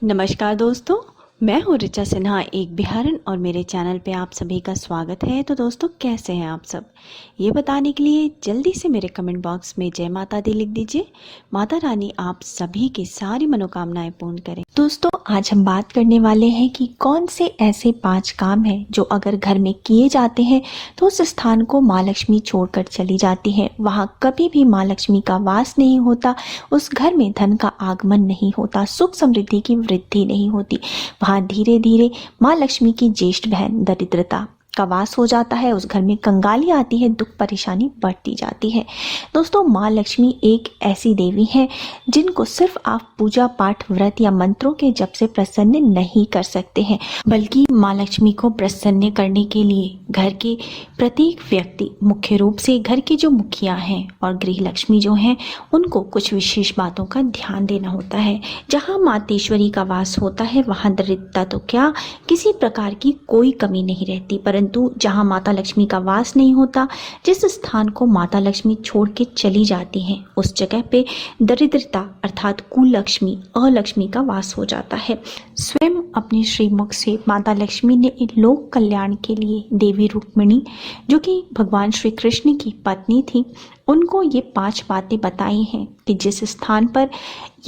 नमस्कार दोस्तों, मैं हूँ ऋचा सिन्हा, एक बिहारन, और मेरे चैनल पे आप सभी का स्वागत है। तो दोस्तों, कैसे हैं आप सब? ये बताने के लिए जल्दी से मेरे कमेंट बॉक्स में जय माता दी लिख दीजिए। माता रानी आप सभी की सारी मनोकामनाएं पूर्ण करें। दोस्तों, आज हम बात करने वाले हैं कि कौन से ऐसे 5 काम हैं जो अगर घर में किए जाते हैं तो उस स्थान को माँ लक्ष्मी छोड़कर चली जाती है। वहाँ कभी भी माँ लक्ष्मी का वास नहीं होता, उस घर में धन का आगमन नहीं होता, सुख समृद्धि की वृद्धि नहीं होती। वहाँ धीरे धीरे माँ लक्ष्मी की ज्येष्ठ बहन दरिद्रता का वास हो जाता है। उस घर में कंगाली आती है, दुख परेशानी बढ़ती जाती है। दोस्तों, माँ लक्ष्मी एक ऐसी देवी है जिनको सिर्फ आप पूजा पाठ व्रत या मंत्रों के जप से प्रसन्न नहीं कर सकते हैं, बल्कि माँ लक्ष्मी को प्रसन्न करने के लिए घर के प्रत्येक व्यक्ति, मुख्य रूप से घर के जो मुखिया हैं और गृह लक्ष्मी जो हैं, उनको कुछ विशेष बातों का ध्यान देना होता है। जहाँ मातेश्वरी का वास होता है वहाँ दरिद्रता तो क्या, किसी प्रकार की कोई कमी नहीं रहती। परंतु जहाँ माता लक्ष्मी का वास नहीं होता, जिस स्थान को माता लक्ष्मी छोड़ के चली जाती हैं, उस जगह पे दरिद्रता अर्थात कुलक्ष्मी, अलक्ष्मी का वास हो जाता है। स्वयं अपने श्रीमुख से माता लक्ष्मी ने लोक कल्याण के लिए देवी रुक्मिणी, जो कि भगवान श्री कृष्ण की पत्नी थी, उनको ये 5 बातें बताई हैं कि जिस स्थान पर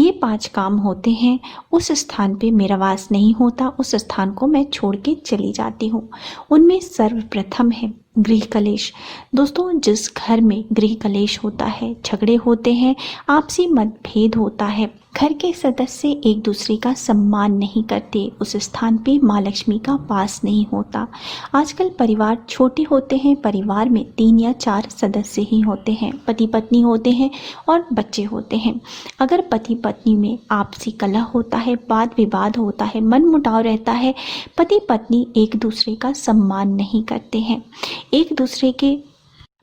ये 5 काम होते हैं उस स्थान पे मेरा वास नहीं होता, उस स्थान को मैं छोड़ के चली जाती हूँ। उनमें सर्वप्रथम है गृह कलेश। दोस्तों, जिस घर में गृह कलेश होता है, झगड़े होते हैं, आपसी मतभेद होता है, घर के सदस्य एक दूसरे का सम्मान नहीं करते, उस स्थान पे माँ लक्ष्मी का वास नहीं होता। आजकल परिवार छोटे होते हैं, परिवार में 3 या 4 सदस्य ही होते हैं, पति पत्नी होते हैं और बच्चे होते हैं। अगर पति पत्नी में आपसी कलह होता है, वाद विवाद होता है, मन मुटाव रहता है, पति पत्नी एक दूसरे का सम्मान नहीं करते हैं, एक दूसरे के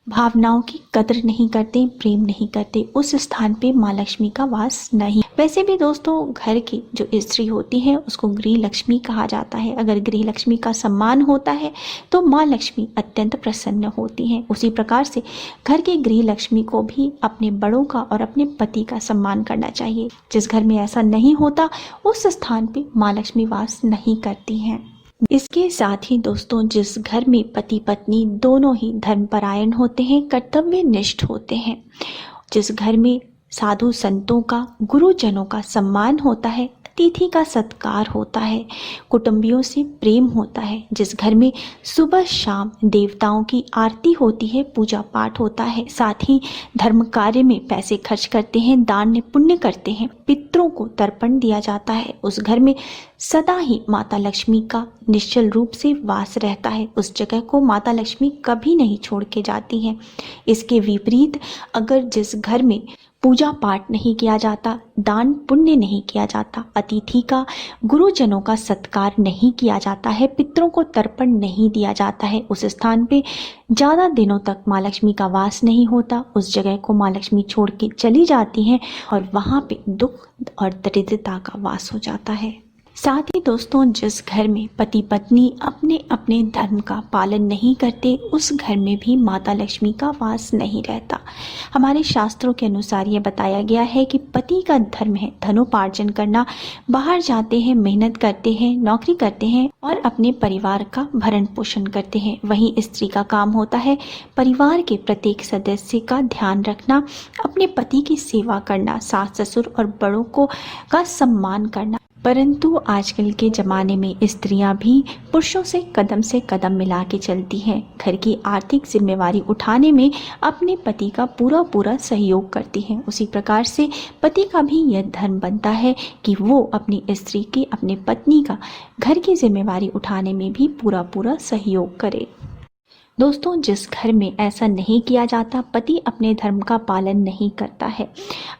भावनाओं की कदर नहीं करते, प्रेम नहीं करते, उस स्थान पे माँ लक्ष्मी का वास नहीं। वैसे भी दोस्तों, घर की जो स्त्री होती है उसको गृह लक्ष्मी कहा जाता है। अगर गृह लक्ष्मी का सम्मान होता है तो माँ लक्ष्मी अत्यंत प्रसन्न होती हैं। उसी प्रकार से घर के गृह लक्ष्मी को भी अपने बड़ों का और अपने पति का सम्मान करना चाहिए। जिस घर में ऐसा नहीं होता, उस स्थान पे माँ लक्ष्मी वास नहीं करती हैं। इसके साथ ही दोस्तों, जिस घर में पति पत्नी दोनों ही धर्मपरायण होते हैं, कर्तव्यनिष्ठ होते हैं, जिस घर में साधु संतों का, गुरुजनों का सम्मान होता है, अतिथि का सत्कार होता है, कुटुंबियों से प्रेम होता है, जिस घर में सुबह शाम देवताओं की आरती होती है, पूजा पाठ होता है, साथ ही धर्म कार्य में पैसे खर्च करते हैं, दान पुण्य करते हैं, पितरों को तर्पण दिया जाता है, उस घर में सदा ही माता लक्ष्मी का निश्चल रूप से वास रहता है। उस जगह को माता लक्ष्मी कभी नहीं छोड़ के जाती हैं। इसके विपरीत अगर जिस घर में पूजा पाठ नहीं किया जाता, दान पुण्य नहीं किया जाता, अतिथि का, गुरुजनों का सत्कार नहीं किया जाता है, पितरों को तर्पण नहीं दिया जाता है, उस स्थान पे ज़्यादा दिनों तक माँ लक्ष्मी का वास नहीं होता। उस जगह को माँ लक्ष्मी छोड़ के चली जाती हैं और वहाँ पे दुख और दरिद्रता का वास हो जाता है। साथ ही दोस्तों, जिस घर में पति पत्नी अपने अपने धर्म का पालन नहीं करते, उस घर में भी माता लक्ष्मी का वास नहीं रहता। हमारे शास्त्रों के अनुसार यह बताया गया है कि पति का धर्म है धनोपार्जन करना, बाहर जाते हैं, मेहनत करते हैं, नौकरी करते हैं और अपने परिवार का भरण पोषण करते हैं। वहीं स्त्री का काम होता है परिवार के प्रत्येक सदस्य का ध्यान रखना, अपने पति की सेवा करना, सास ससुर और बड़ों का सम्मान करना। परंतु आजकल के ज़माने में स्त्रियां भी पुरुषों से कदम मिला के चलती हैं। घर की आर्थिक जिम्मेवारी उठाने में अपने पति का पूरा सहयोग करती हैं। उसी प्रकार से पति का भी यह धर्म बनता है कि वो अपनी स्त्री की, अपने पत्नी का घर की जिम्मेवारी उठाने में भी पूरा सहयोग करे। दोस्तों, जिस घर में ऐसा नहीं किया जाता, पति अपने धर्म का पालन नहीं करता है,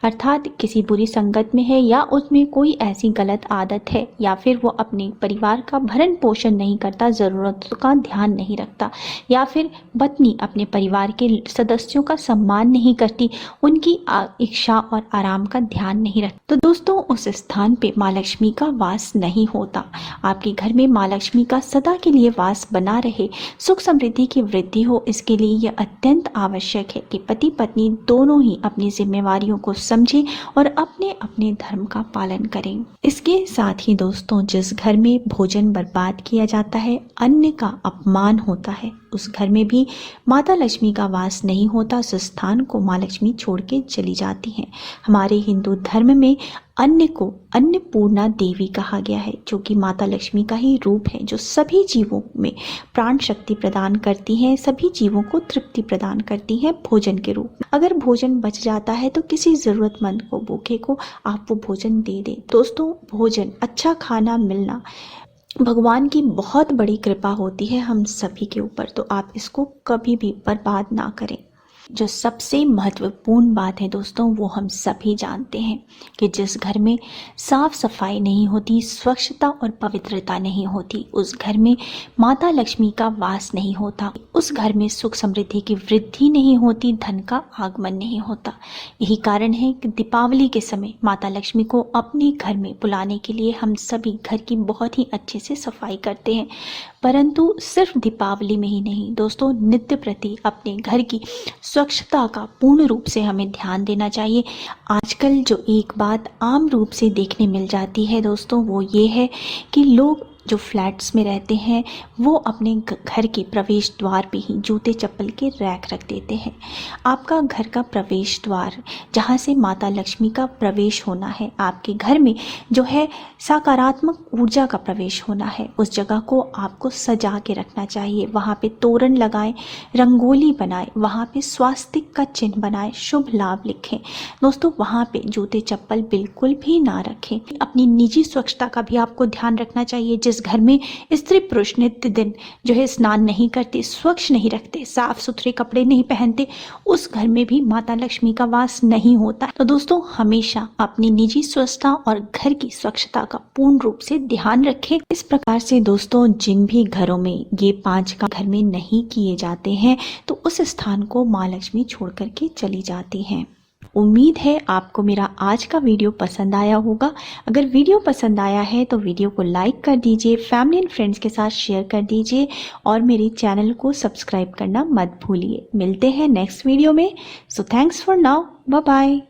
अर्थात किसी बुरी संगत में है या उसमें कोई ऐसी गलत आदत है, या फिर वो अपने परिवार का भरण पोषण नहीं करता, ज़रूरतों का ध्यान नहीं रखता, या फिर पत्नी अपने परिवार के सदस्यों का सम्मान नहीं करती, उनकी इच्छा और आराम का ध्यान नहीं रखती, तो दोस्तों उस स्थान पे माँ लक्ष्मी का वास नहीं होता। आपके घर में माँ लक्ष्मी का सदा के लिए वास बना रहे, सुख समृद्धि की वृद्धि हो, इसके लिए यह अत्यंत आवश्यक है कि पति पत्नी दोनों ही अपनी जिम्मेवारियों को समझें और अपने अपने धर्म का पालन करें। इसके साथ ही दोस्तों, जिस घर में भोजन बर्बाद किया जाता है, अन्न का अपमान होता है, उस घर में भी माता लक्ष्मी का वास नहीं होता। उस स्थान को माँ लक्ष्मी छोड़ के चली जाती हैं। हमारे हिंदू धर्म में अन्न को अन्नपूर्णा देवी कहा गया है, जो कि माता लक्ष्मी का ही रूप है, जो सभी जीवों में प्राण शक्ति प्रदान करती हैं, सभी जीवों को तृप्ति प्रदान करती हैं भोजन के रूप में। अगर भोजन बच जाता है तो किसी जरूरतमंद को, भूखे को आप वो भोजन दे दें। दोस्तों, भोजन, अच्छा खाना मिलना भगवान की बहुत बड़ी कृपा होती है हम सभी के ऊपर, तो आप इसको कभी भी बर्बाद ना करें। जो सबसे महत्वपूर्ण बात है दोस्तों, वो हम सभी जानते हैं कि जिस घर में साफ सफाई नहीं होती, स्वच्छता और पवित्रता नहीं होती, उस घर में माता लक्ष्मी का वास नहीं होता, उस घर में सुख समृद्धि की वृद्धि नहीं होती, धन का आगमन नहीं होता। यही कारण है कि दीपावली के समय माता लक्ष्मी को अपने घर में बुलाने के लिए हम सभी घर की बहुत ही अच्छे से सफाई करते हैं। परंतु सिर्फ दीपावली में ही नहीं दोस्तों, नित्य प्रति अपने घर की स्वच्छता का पूर्ण रूप से हमें ध्यान देना चाहिए। आजकल जो एक बात आम रूप से देखने मिल जाती है दोस्तों, वो ये है कि लोग जो फ्लैट्स में रहते हैं वो अपने घर के प्रवेश द्वार पे ही जूते चप्पल के रैक रख देते हैं। आपका घर का प्रवेश द्वार, जहाँ से माता लक्ष्मी का प्रवेश होना है, आपके घर में जो है सकारात्मक ऊर्जा का प्रवेश होना है, उस जगह को आपको सजा के रखना चाहिए। वहाँ पे तोरण लगाएं, रंगोली बनाएं, वहाँ पे स्वास्तिक का चिन्ह बनाएं, शुभ लाभ लिखें। दोस्तों, वहाँ पे जूते चप्पल बिल्कुल भी ना रखें। अपनी निजी स्वच्छता का भी आपको ध्यान रखना चाहिए। जिस घर में स्त्री पुरुष नित्य दिन जो है स्नान नहीं करते, स्वच्छ नहीं रखते, साफ सुथरे कपड़े नहीं पहनते, उस घर में भी माता लक्ष्मी का वास नहीं होता। तो दोस्तों, हमेशा अपनी निजी स्वच्छता और घर की स्वच्छता का पूर्ण रूप से ध्यान रखें। इस प्रकार से दोस्तों, जिन भी घरों में ये 5 काम घर में नहीं किए जाते हैं, तो उस स्थान को माँ लक्ष्मी छोड़ करके चली जाती हैं। उम्मीद है आपको मेरा आज का वीडियो पसंद आया होगा। अगर वीडियो पसंद आया है तो वीडियो को लाइक कर दीजिए, फैमिली एंड फ्रेंड्स के साथ शेयर कर दीजिए और मेरे चैनल को सब्सक्राइब करना मत भूलिए। मिलते हैं नेक्स्ट वीडियो में। So thanks for now, bye bye.